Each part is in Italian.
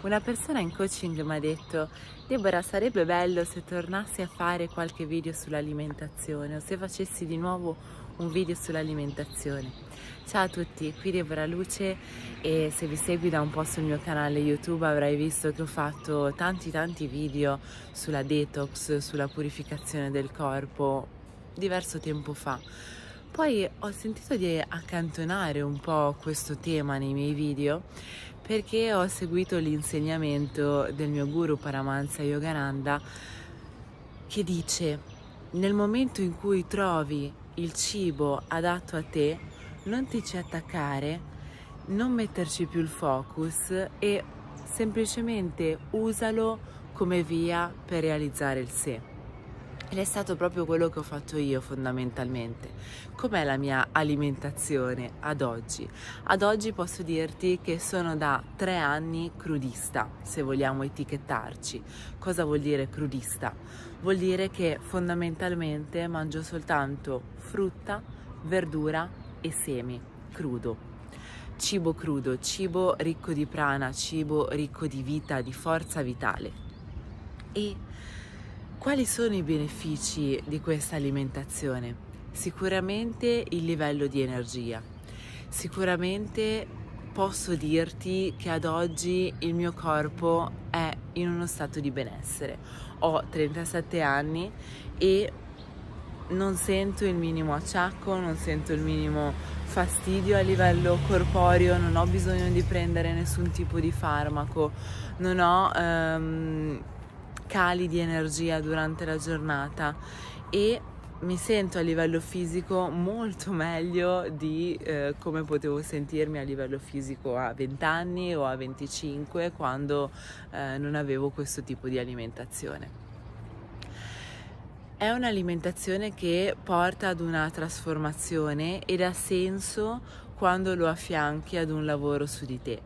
Una persona in coaching mi ha detto: Deborah, sarebbe bello se tornassi a fare qualche video sull'alimentazione o se facessi di nuovo un video sull'alimentazione. Ciao a tutti, qui Deborah Luce e se vi segui da un po' sul mio canale YouTube avrai visto che ho fatto tanti video sulla detox, sulla purificazione del corpo diverso tempo fa. Poi ho sentito di accantonare un po' questo tema nei miei video perché ho seguito l'insegnamento del mio guru Paramahansa Yogananda che dice: nel momento in cui trovi il cibo adatto a te, non ti ci attaccare, non metterci più il focus e semplicemente usalo come via per realizzare il sé. Ed è stato proprio quello che ho fatto io fondamentalmente. Com'è la mia alimentazione ad oggi? Ad oggi posso dirti che sono da 3 anni crudista, se vogliamo etichettarci. Cosa vuol dire crudista? Vuol dire che fondamentalmente mangio soltanto frutta, verdura e semi, crudo. Cibo crudo, cibo ricco di prana, cibo ricco di vita, di forza vitale. E quali sono i benefici di questa alimentazione? Sicuramente il livello di energia. Sicuramente posso dirti che ad oggi il mio corpo è in uno stato di benessere. Ho 37 anni e non sento il minimo acciacco, non sento il minimo fastidio a livello corporeo, non ho bisogno di prendere nessun tipo di farmaco, non ho cali di energia durante la giornata e mi sento a livello fisico molto meglio di come potevo sentirmi a livello fisico a 20 anni o a 25 quando non avevo questo tipo di alimentazione. È un'alimentazione che porta ad una trasformazione ed ha senso quando lo affianchi ad un lavoro su di te,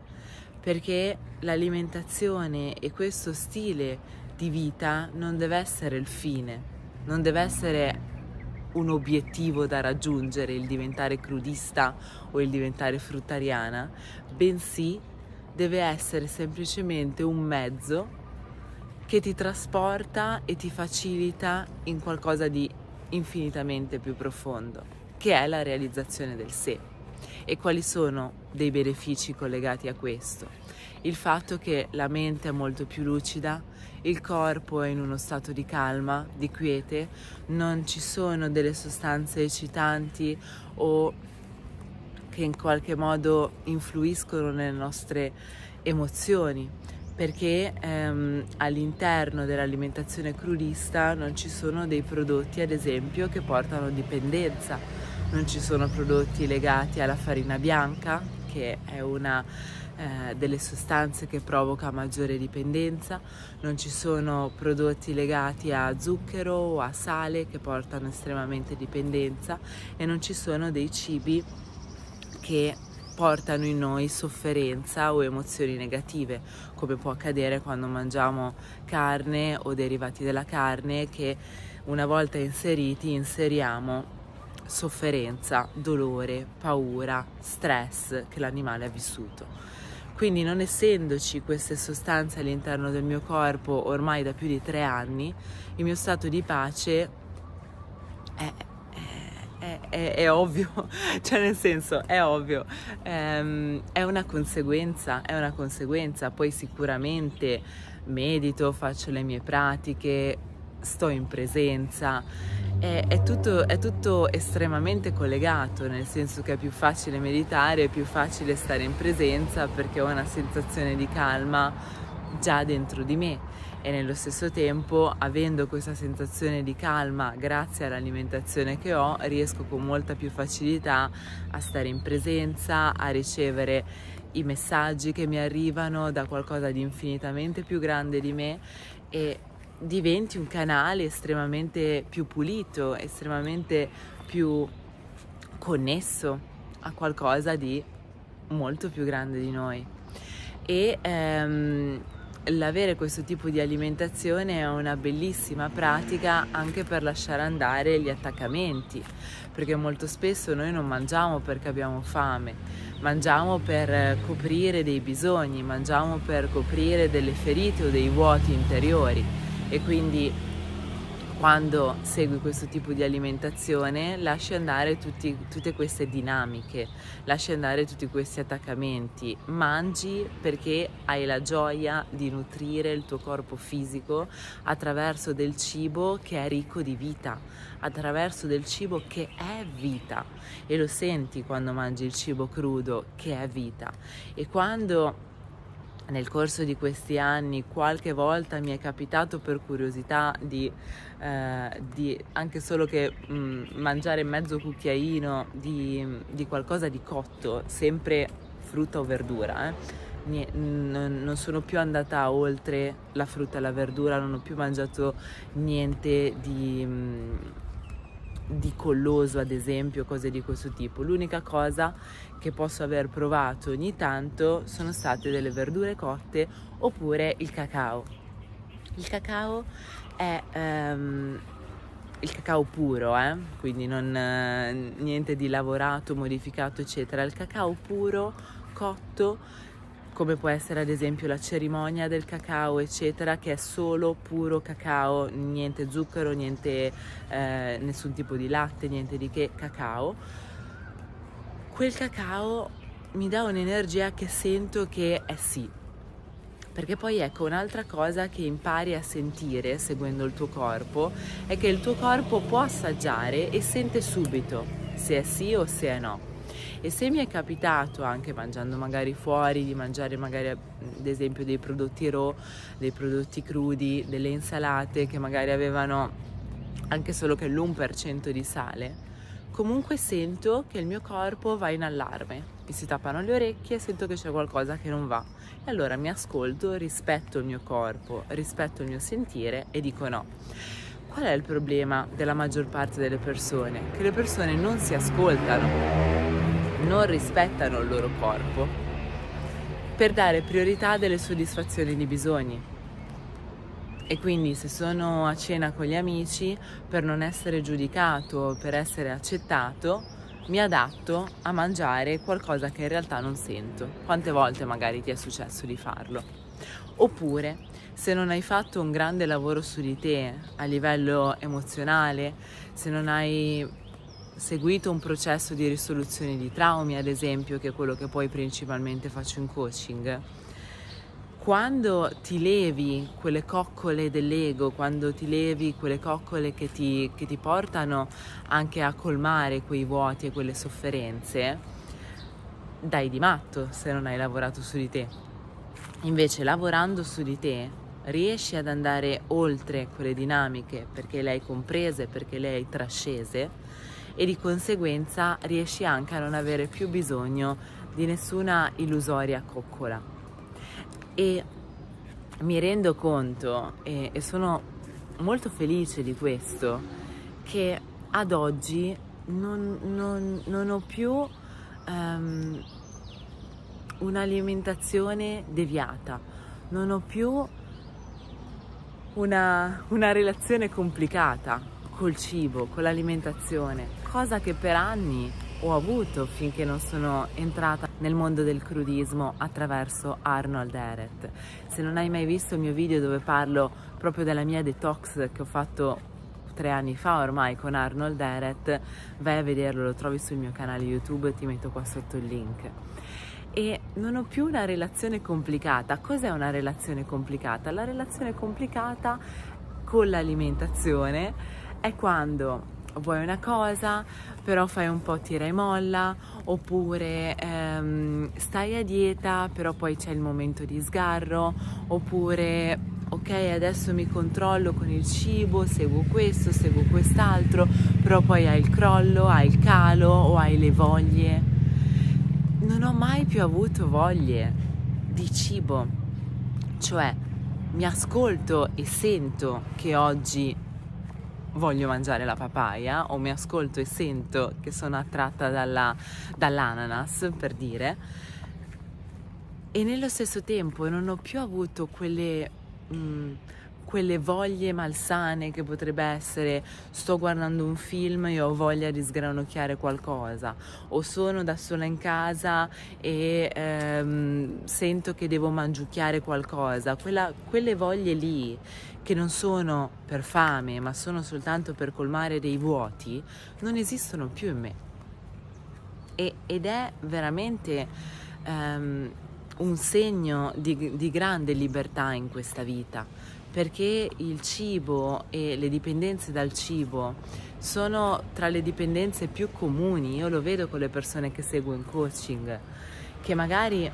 perché l'alimentazione e questo stile di vita non deve essere il fine, non deve essere un obiettivo da raggiungere, il diventare crudista o il diventare fruttariana, bensì deve essere semplicemente un mezzo che ti trasporta e ti facilita in qualcosa di infinitamente più profondo, che è la realizzazione del sé. E quali sono dei benefici collegati a questo? Il fatto che la mente è molto più lucida, il corpo è in uno stato di calma, di quiete, non ci sono delle sostanze eccitanti o che in qualche modo influiscono nelle nostre emozioni, perché all'interno dell'alimentazione crudista non ci sono dei prodotti, ad esempio, che portano dipendenza, non ci sono prodotti legati alla farina bianca, che è una delle sostanze che provoca maggiore dipendenza, non ci sono prodotti legati a zucchero o a sale che portano estremamente dipendenza e non ci sono dei cibi che portano in noi sofferenza o emozioni negative, come può accadere quando mangiamo carne o derivati della carne che una volta inseriti inseriamo sofferenza, dolore, paura, stress che l'animale ha vissuto. Quindi non essendoci queste sostanze all'interno del mio corpo ormai da più di 3 anni, il mio stato di pace è ovvio, cioè nel senso è ovvio, è una conseguenza, poi sicuramente medito, faccio le mie pratiche, sto in presenza, è tutto estremamente collegato, nel senso che è più facile meditare, è più facile stare in presenza perché ho una sensazione di calma già dentro di me. E nello stesso tempo, avendo questa sensazione di calma grazie all'alimentazione che ho, riesco con molta più facilità a stare in presenza, a ricevere i messaggi che mi arrivano da qualcosa di infinitamente più grande di me e diventi un canale estremamente più pulito, estremamente più connesso a qualcosa di molto più grande di noi. E l'avere questo tipo di alimentazione è una bellissima pratica anche per lasciare andare gli attaccamenti, perché molto spesso noi non mangiamo perché abbiamo fame, mangiamo per coprire dei bisogni, mangiamo per coprire delle ferite o dei vuoti interiori, e quindi quando segui questo tipo di alimentazione lasci andare tutte queste dinamiche, lasci andare tutti questi attaccamenti, mangi perché hai la gioia di nutrire il tuo corpo fisico attraverso del cibo che è ricco di vita, attraverso del cibo che è vita, e lo senti quando mangi il cibo crudo che è vita. E quando nel corso di questi anni qualche volta mi è capitato per curiosità di anche solo che mangiare mezzo cucchiaino di qualcosa di cotto, sempre frutta o verdura, non sono più andata oltre la frutta e la verdura, non ho più mangiato niente di colloso, ad esempio, cose di questo tipo. L'unica cosa che posso aver provato ogni tanto sono state delle verdure cotte oppure il cacao. Il cacao è il cacao puro, quindi niente di lavorato, modificato, eccetera. Il cacao puro, cotto, come può essere ad esempio la cerimonia del cacao, eccetera, che è solo puro cacao, niente zucchero, niente, nessun tipo di latte, niente di che, cacao. Quel cacao mi dà un'energia che sento che è sì. Perché poi ecco, un'altra cosa che impari a sentire seguendo il tuo corpo è che il tuo corpo può assaggiare e sente subito se è sì o se è no. E se mi è capitato, anche mangiando magari fuori, di mangiare magari ad esempio dei prodotti raw, dei prodotti crudi, delle insalate che magari avevano anche solo che l'1% di sale, comunque sento che il mio corpo va in allarme, mi si tappano le orecchie e sento che c'è qualcosa che non va. E allora mi ascolto, rispetto il mio corpo, rispetto il mio sentire e dico no. Qual è il problema della maggior parte delle persone? Che le persone non si ascoltano, non rispettano il loro corpo per dare priorità delle soddisfazioni di bisogni. E quindi se sono a cena con gli amici, per non essere giudicato, per essere accettato, mi adatto a mangiare qualcosa che in realtà non sento. Quante volte magari ti è successo di farlo? Oppure, se non hai fatto un grande lavoro su di te a livello emozionale, se non hai seguito un processo di risoluzione di traumi, ad esempio, che è quello che poi principalmente faccio in coaching, quando ti levi quelle coccole dell'ego, quando ti levi quelle coccole che ti portano anche a colmare quei vuoti e quelle sofferenze, dai di matto se non hai lavorato su di te. Invece lavorando su di te riesci ad andare oltre quelle dinamiche perché le hai comprese, perché le hai trascese, e di conseguenza riesci anche a non avere più bisogno di nessuna illusoria coccola. E mi rendo conto, e sono molto felice di questo, che ad oggi non ho più un'alimentazione deviata, non ho più una relazione complicata col cibo, con l'alimentazione, cosa che per anni ho avuto finché non sono entrata nel mondo del crudismo attraverso Arnold Ehret. Se non hai mai visto il mio video dove parlo proprio della mia detox che ho fatto 3 anni fa ormai con Arnold Ehret, vai a vederlo, lo trovi sul mio canale YouTube e ti metto qua sotto il link. E non ho più una relazione complicata. Cos'è una relazione complicata? La relazione complicata con l'alimentazione è quando vuoi una cosa, però fai un po' tira e molla, oppure stai a dieta, però poi c'è il momento di sgarro, oppure ok, adesso mi controllo con il cibo, seguo questo, seguo quest'altro, però poi hai il crollo, hai il calo o hai le voglie. Non ho mai più avuto voglie di cibo, cioè mi ascolto e sento che oggi voglio mangiare la papaya, o mi ascolto e sento che sono attratta dall'ananas, per dire, e nello stesso tempo non ho più avuto quelle voglie malsane che potrebbe essere: sto guardando un film e ho voglia di sgranocchiare qualcosa, o sono da sola in casa e sento che devo mangiucchiare qualcosa. Quelle voglie lì, che non sono per fame ma sono soltanto per colmare dei vuoti, non esistono più in me. Ed è veramente un segno di grande libertà in questa vita, perché il cibo e le dipendenze dal cibo sono tra le dipendenze più comuni. Io lo vedo con le persone che seguo in coaching, che magari,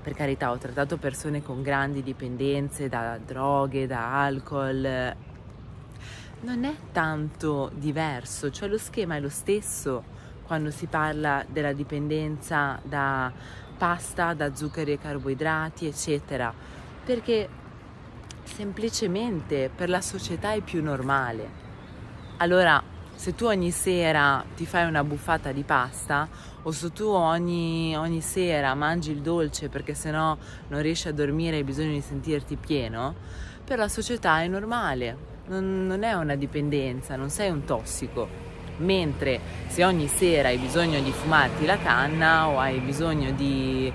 per carità, ho trattato persone con grandi dipendenze da droghe, da alcol. Non è tanto diverso, cioè lo schema è lo stesso quando si parla della dipendenza da pasta, da zuccheri e carboidrati, eccetera, perché semplicemente per la società è più normale. Allora, se tu ogni sera ti fai una buffata di pasta, o se tu ogni sera mangi il dolce perché sennò non riesci a dormire e hai bisogno di sentirti pieno, per la società è normale, non è una dipendenza, non sei un tossico. Mentre se ogni sera hai bisogno di fumarti la canna o hai bisogno di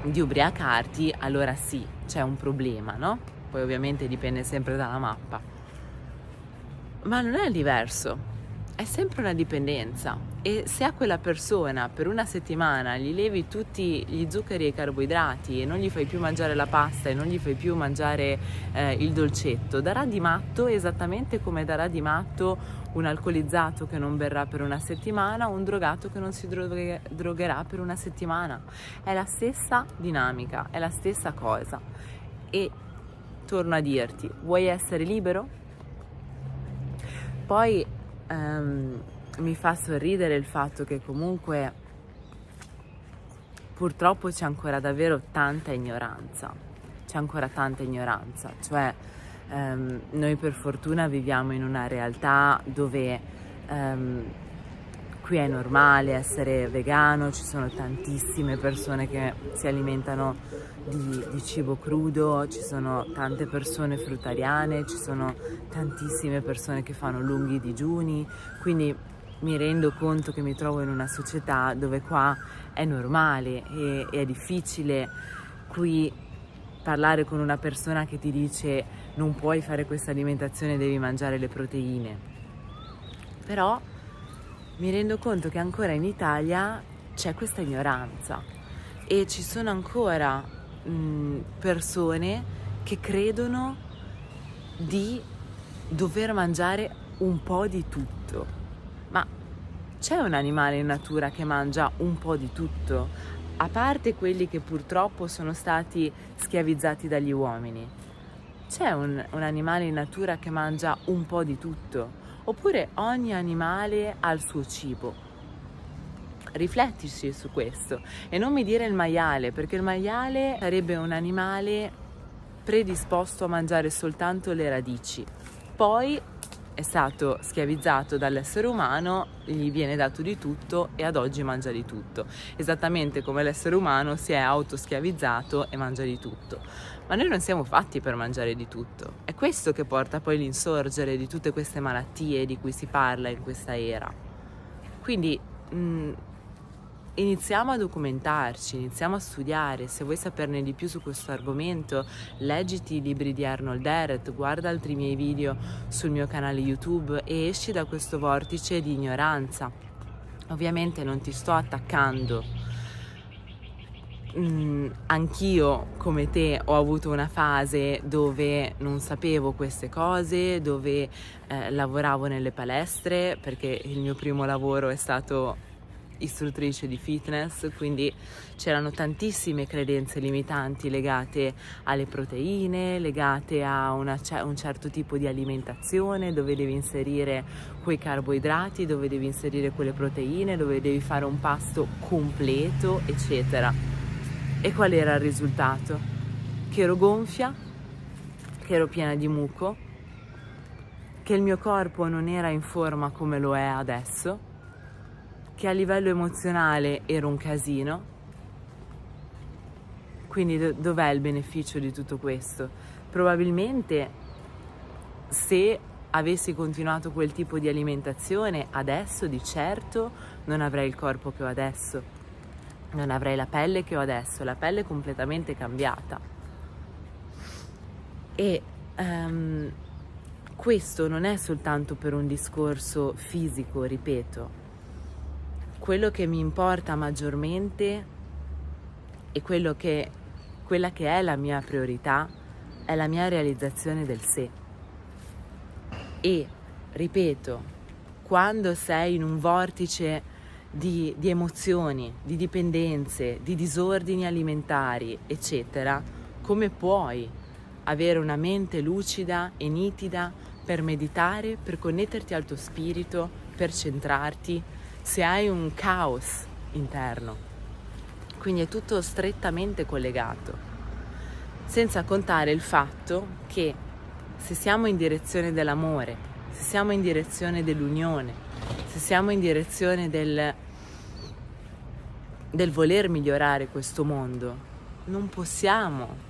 ubriacarti, allora sì, c'è un problema, no? Poi ovviamente dipende sempre dalla mappa. Ma non è diverso, è sempre una dipendenza. E se a quella persona per una settimana gli levi tutti gli zuccheri e i carboidrati e non gli fai più mangiare la pasta e non gli fai più mangiare il dolcetto, darà di matto esattamente come darà di matto un alcolizzato che non berrà per una settimana o un drogato che non si drogherà per una settimana. È la stessa dinamica, è la stessa cosa. E torno a dirti, vuoi essere libero? Poi mi fa sorridere il fatto che comunque purtroppo c'è ancora davvero tanta ignoranza, cioè noi per fortuna viviamo in una realtà dove qui è normale essere vegano, ci sono tantissime persone che si alimentano di cibo crudo, ci sono tante persone fruttariane, ci sono tantissime persone che fanno lunghi digiuni, quindi mi rendo conto che mi trovo in una società dove qua è normale e è difficile qui parlare con una persona che ti dice: non puoi fare questa alimentazione, devi mangiare le proteine. Però mi rendo conto che ancora in Italia c'è questa ignoranza e ci sono ancora persone che credono di dover mangiare un po' di tutto. Ma c'è un animale in natura che mangia un po' di tutto? A parte quelli che purtroppo sono stati schiavizzati dagli uomini, c'è un animale in natura che mangia un po' di tutto? Oppure ogni animale ha il suo cibo? Riflettici su questo e non mi dire il maiale, perché il maiale sarebbe un animale predisposto a mangiare soltanto le radici. Poi è stato schiavizzato dall'essere umano, gli viene dato di tutto e ad oggi mangia di tutto, esattamente come l'essere umano si è autoschiavizzato e mangia di tutto. Ma noi non siamo fatti per mangiare di tutto, è questo che porta poi l'insorgere di tutte queste malattie di cui si parla in questa era. Quindi iniziamo a documentarci, iniziamo a studiare. Se vuoi saperne di più su questo argomento, leggiti i libri di Arnold Ehret, guarda altri miei video sul mio canale YouTube e esci da questo vortice di ignoranza. Ovviamente non ti sto attaccando. Anch'io come te ho avuto una fase dove non sapevo queste cose, dove lavoravo nelle palestre, perché il mio primo lavoro è stato istruttrice di fitness, quindi c'erano tantissime credenze limitanti legate alle proteine, legate a un certo tipo di alimentazione dove devi inserire quei carboidrati, dove devi inserire quelle proteine, dove devi fare un pasto completo, eccetera. E qual era il risultato? Che ero gonfia, che ero piena di muco, che il mio corpo non era in forma come lo è adesso, che a livello emozionale ero un casino Quindi dov'è il beneficio di tutto questo? Probabilmente se avessi continuato quel tipo di alimentazione adesso di certo non avrei il corpo che ho adesso, non avrei la pelle che ho adesso, la pelle è completamente cambiata. E questo non è soltanto per un discorso fisico, ripeto. Quello che mi importa maggiormente e quella che è la mia priorità è la mia realizzazione del sé. E, ripeto, quando sei in un vortice di emozioni, di dipendenze, di disordini alimentari, eccetera, come puoi avere una mente lucida e nitida per meditare, per connetterti al tuo spirito, per centrarti, se hai un caos interno? Quindi è tutto strettamente collegato, senza contare il fatto che se siamo in direzione dell'amore, se siamo in direzione dell'unione, se siamo in direzione del voler migliorare questo mondo, non possiamo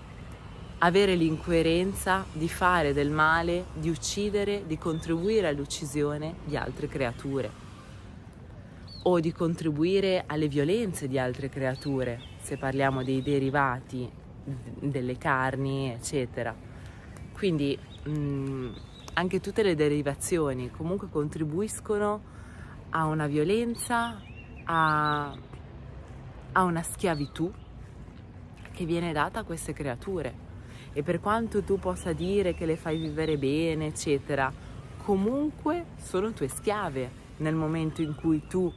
avere l'incoerenza di fare del male, di uccidere, di contribuire all'uccisione di altre creature o di contribuire alle violenze di altre creature, se parliamo dei derivati delle carni, eccetera. Quindi anche tutte le derivazioni comunque contribuiscono a una violenza, a una schiavitù che viene data a queste creature. E per quanto tu possa dire che le fai vivere bene, eccetera, comunque sono tue schiave nel momento in cui tu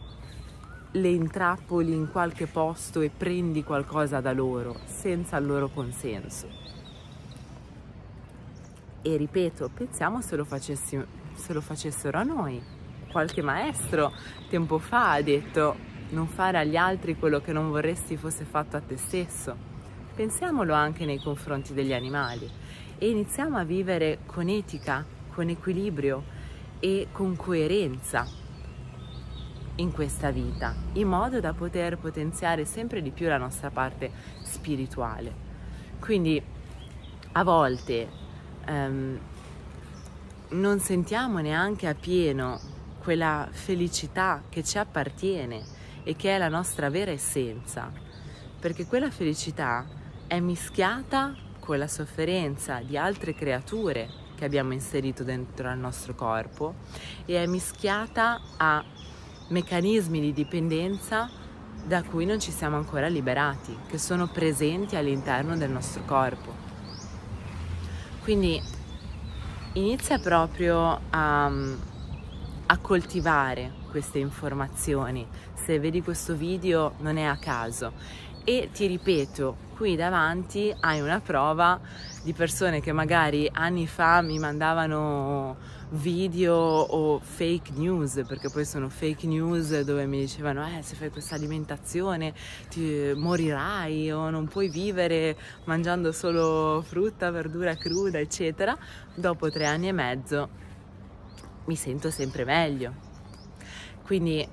le intrappoli in qualche posto e prendi qualcosa da loro senza il loro consenso. E ripeto, pensiamo se lo facessero a noi. Qualche maestro tempo fa ha detto: non fare agli altri quello che non vorresti fosse fatto a te stesso. Pensiamolo anche nei confronti degli animali e iniziamo a vivere con etica, con equilibrio e con coerenza in questa vita, in modo da poter potenziare sempre di più la nostra parte spirituale. Quindi a volte non sentiamo neanche appieno quella felicità che ci appartiene e che è la nostra vera essenza, perché quella felicità è mischiata con la sofferenza di altre creature che abbiamo inserito dentro al nostro corpo e è mischiata a meccanismi di dipendenza da cui non ci siamo ancora liberati, che sono presenti all'interno del nostro corpo. Quindi inizia proprio a coltivare queste informazioni. Se vedi questo video non è a caso. E ti ripeto, qui davanti hai una prova di persone che magari anni fa mi mandavano video o fake news, perché poi sono fake news dove mi dicevano se fai questa alimentazione morirai o non puoi vivere mangiando solo frutta, verdura cruda, eccetera. Dopo 3 anni e mezzo mi sento sempre meglio. Quindi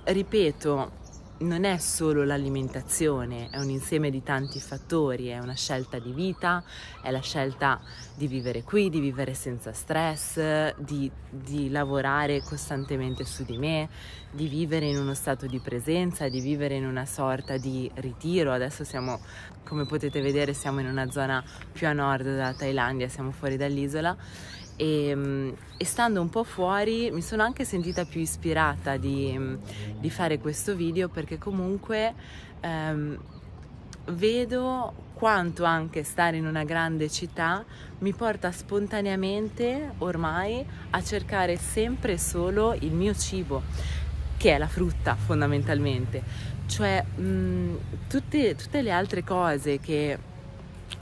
ripeto, non è solo l'alimentazione, è un insieme di tanti fattori, è una scelta di vita, è la scelta di vivere qui, di vivere senza stress, di lavorare costantemente su di me, di vivere in uno stato di presenza, di vivere in una sorta di ritiro. Adesso siamo, come potete vedere, siamo in una zona più a nord della Thailandia, siamo fuori dall'isola. E stando un po' fuori mi sono anche sentita più ispirata di fare questo video, perché comunque vedo quanto anche stare in una grande città mi porta spontaneamente ormai a cercare sempre solo il mio cibo, che è la frutta fondamentalmente. Cioè tutte le altre cose che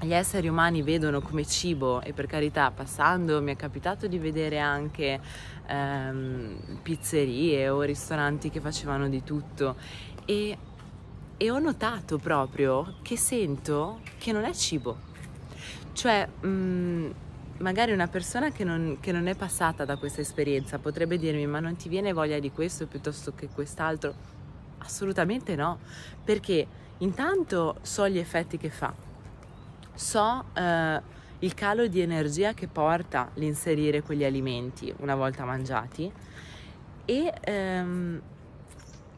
gli esseri umani vedono come cibo, e per carità, passando mi è capitato di vedere anche pizzerie o ristoranti che facevano di tutto e ho notato proprio che sento che non è cibo. Cioè magari una persona che non è passata da questa esperienza potrebbe dirmi: ma non ti viene voglia di questo piuttosto che quest'altro? Assolutamente no, perché Intanto so gli effetti che fa, so il calo di energia che porta l'inserire quegli alimenti una volta mangiati e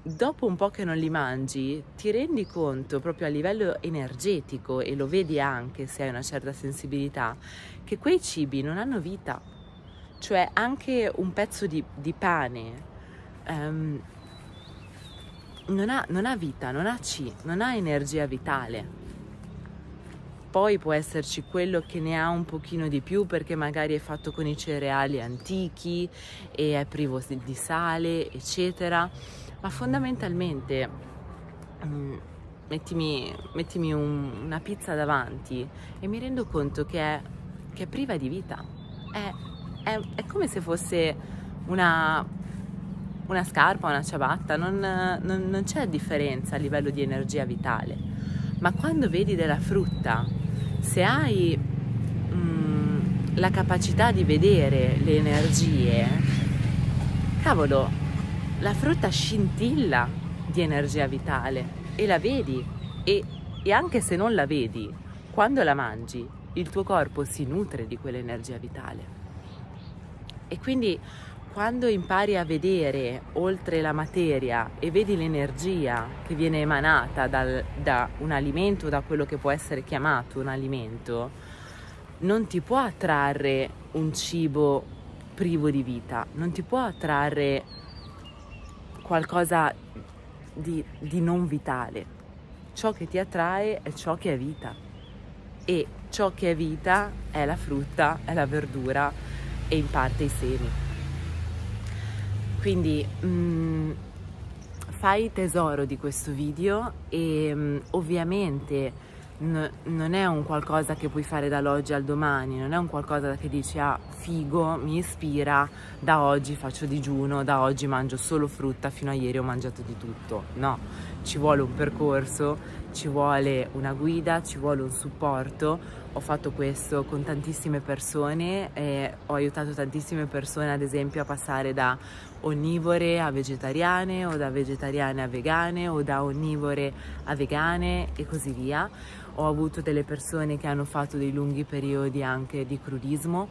dopo un po' che non li mangi ti rendi conto proprio a livello energetico, e lo vedi anche se hai una certa sensibilità, che quei cibi non hanno vita. Cioè anche un pezzo di pane non ha vita, non ha energia vitale. Poi può esserci quello che ne ha un pochino di più perché magari è fatto con i cereali antichi e è privo di sale, eccetera, ma fondamentalmente mettimi una pizza davanti e mi rendo conto che è priva di vita. È come se fosse una scarpa, una ciabatta, non c'è differenza a livello di energia vitale. Ma quando vedi della frutta, se hai la capacità di vedere le energie, cavolo, la frutta scintilla di energia vitale e la vedi, e anche se non la vedi, quando la mangi, il tuo corpo si nutre di quell'energia vitale. E quindi quando impari a vedere oltre la materia e vedi l'energia che viene emanata da un alimento, da quello che può essere chiamato un alimento, non ti può attrarre un cibo privo di vita, non ti può attrarre qualcosa di non vitale. Ciò che ti attrae è ciò che è vita, e ciò che è vita è la frutta, è la verdura e in parte i semi. Quindi fai tesoro di questo video e ovviamente non è un qualcosa che puoi fare dall'oggi al domani, non è un qualcosa che dici figo, mi ispira, da oggi faccio digiuno, da oggi mangio solo frutta, fino a ieri ho mangiato di tutto. No, ci vuole un percorso, ci vuole una guida, ci vuole un supporto. Ho fatto questo con tantissime persone e ho aiutato tantissime persone, ad esempio, a passare da onnivore a vegetariane, o da vegetariane a vegane, o da onnivore a vegane e così via. Ho avuto delle persone che hanno fatto dei lunghi periodi anche di crudismo,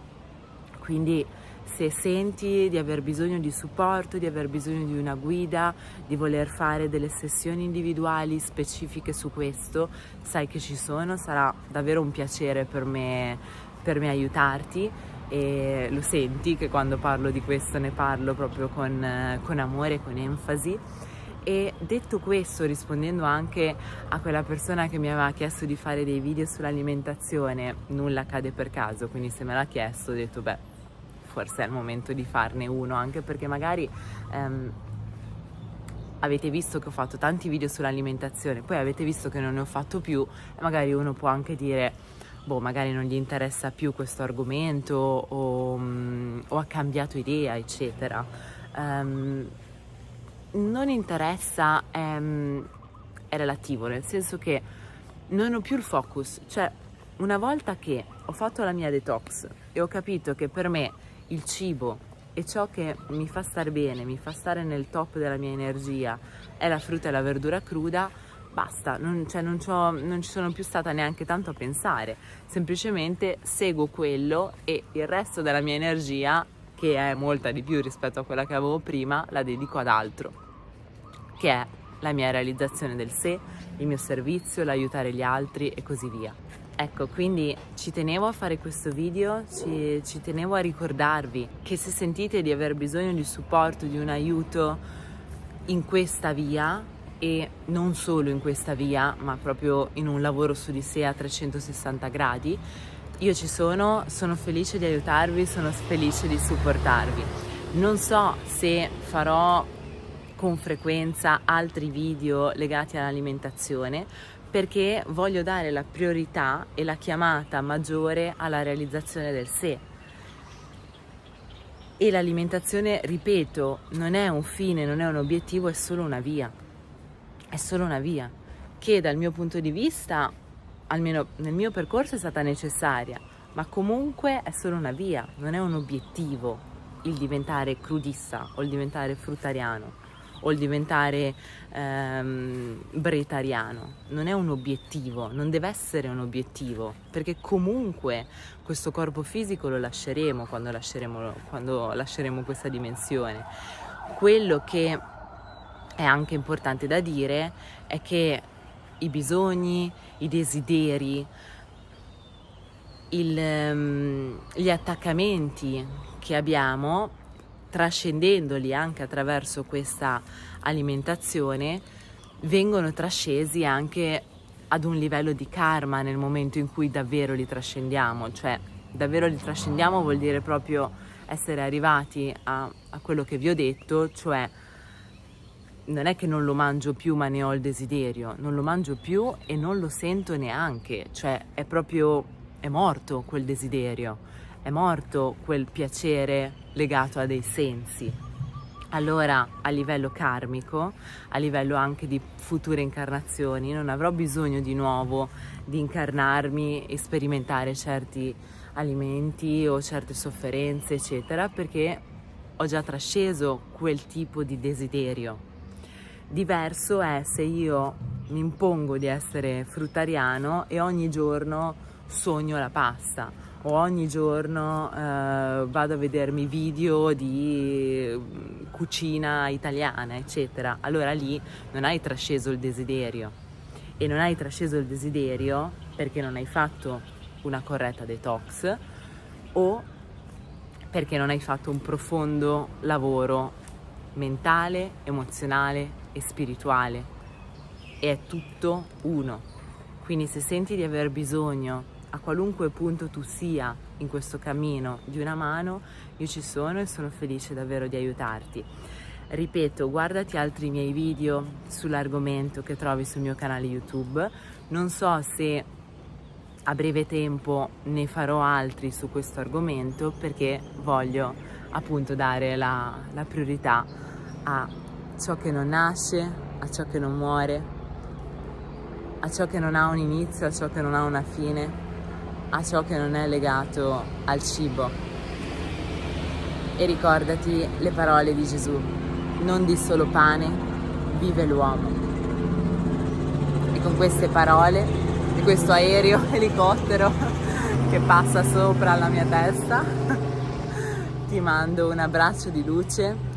quindi se senti di aver bisogno di supporto, di aver bisogno di una guida, di voler fare delle sessioni individuali specifiche su questo, sai che ci sono, sarà davvero un piacere per me aiutarti, e lo senti che quando parlo di questo ne parlo proprio con amore, con enfasi. E detto questo, rispondendo anche a quella persona che mi aveva chiesto di fare dei video sull'alimentazione, nulla cade per caso, quindi se me l'ha chiesto ho detto forse è il momento di farne uno, anche perché magari avete visto che ho fatto tanti video sull'alimentazione, poi avete visto che non ne ho fatto più, e magari uno può anche dire magari non gli interessa più questo argomento, o ha cambiato idea, eccetera. Non interessa, è relativo, nel senso che non ho più il focus. Cioè, una volta che ho fatto la mia detox e ho capito che per me il cibo e ciò che mi fa star bene, mi fa stare nel top della mia energia, è la frutta e la verdura cruda, basta, non ci sono più stata neanche tanto a pensare, semplicemente seguo quello, e il resto della mia energia, che è molta di più rispetto a quella che avevo prima, la dedico ad altro, che è la mia realizzazione del sé, il mio servizio, l'aiutare gli altri e così via. Ecco, quindi ci tenevo a fare questo video, ci tenevo a ricordarvi che se sentite di aver bisogno di supporto, di un aiuto in questa via, e non solo in questa via, ma proprio in un lavoro su di sé a 360 gradi, io ci sono felice di aiutarvi, sono felice di supportarvi. Non so se farò con frequenza altri video legati all'alimentazione, perché voglio dare la priorità e la chiamata maggiore alla realizzazione del sé. E l'alimentazione, ripeto, non è un fine, non è un obiettivo, è solo una via. È solo una via che dal mio punto di vista, almeno nel mio percorso, è stata necessaria, ma comunque è solo una via, non è un obiettivo il diventare crudista o il diventare fruttariano o il diventare bretariano. Non è un obiettivo, non deve essere un obiettivo, perché comunque questo corpo fisico lo lasceremo quando lasceremo questa dimensione. Quello che è anche importante da dire è che i bisogni, i desideri, gli attaccamenti che abbiamo, trascendendoli anche attraverso questa alimentazione, vengono trascesi anche ad un livello di karma nel momento in cui davvero li trascendiamo. Cioè, davvero li trascendiamo vuol dire proprio essere arrivati a quello che vi ho detto, cioè non è che non lo mangio più ma ne ho il desiderio, non lo mangio più e non lo sento neanche, cioè è morto quel desiderio, è morto quel piacere legato a dei sensi. Allora, a livello karmico, a livello anche di future incarnazioni, non avrò bisogno di nuovo di incarnarmi e sperimentare certi alimenti o certe sofferenze, eccetera, perché ho già trasceso quel tipo di desiderio. Diverso è se io mi impongo di essere fruttariano e ogni giorno sogno la pasta o ogni giorno vado a vedermi video di cucina italiana, eccetera. Allora lì non hai trasceso il desiderio, e non hai trasceso il desiderio perché non hai fatto una corretta detox o perché non hai fatto un profondo lavoro mentale, emozionale e spirituale, e è tutto uno. Quindi se senti di aver bisogno, a qualunque punto tu sia in questo cammino, di una mano, io ci sono e sono felice davvero di aiutarti. Ripeto, guardati altri miei video sull'argomento che trovi sul mio canale YouTube. Non so se a breve tempo ne farò altri su questo argomento, perché voglio appunto dare la priorità a ciò che non nasce, a ciò che non muore, a ciò che non ha un inizio, a ciò che non ha una fine, a ciò che non è legato al cibo. E ricordati le parole di Gesù: non di solo pane vive l'uomo. E con queste parole, di questo aereo elicottero che passa sopra la mia testa, ti mando un abbraccio di luce.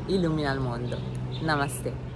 Illumina il mondo. Namaste.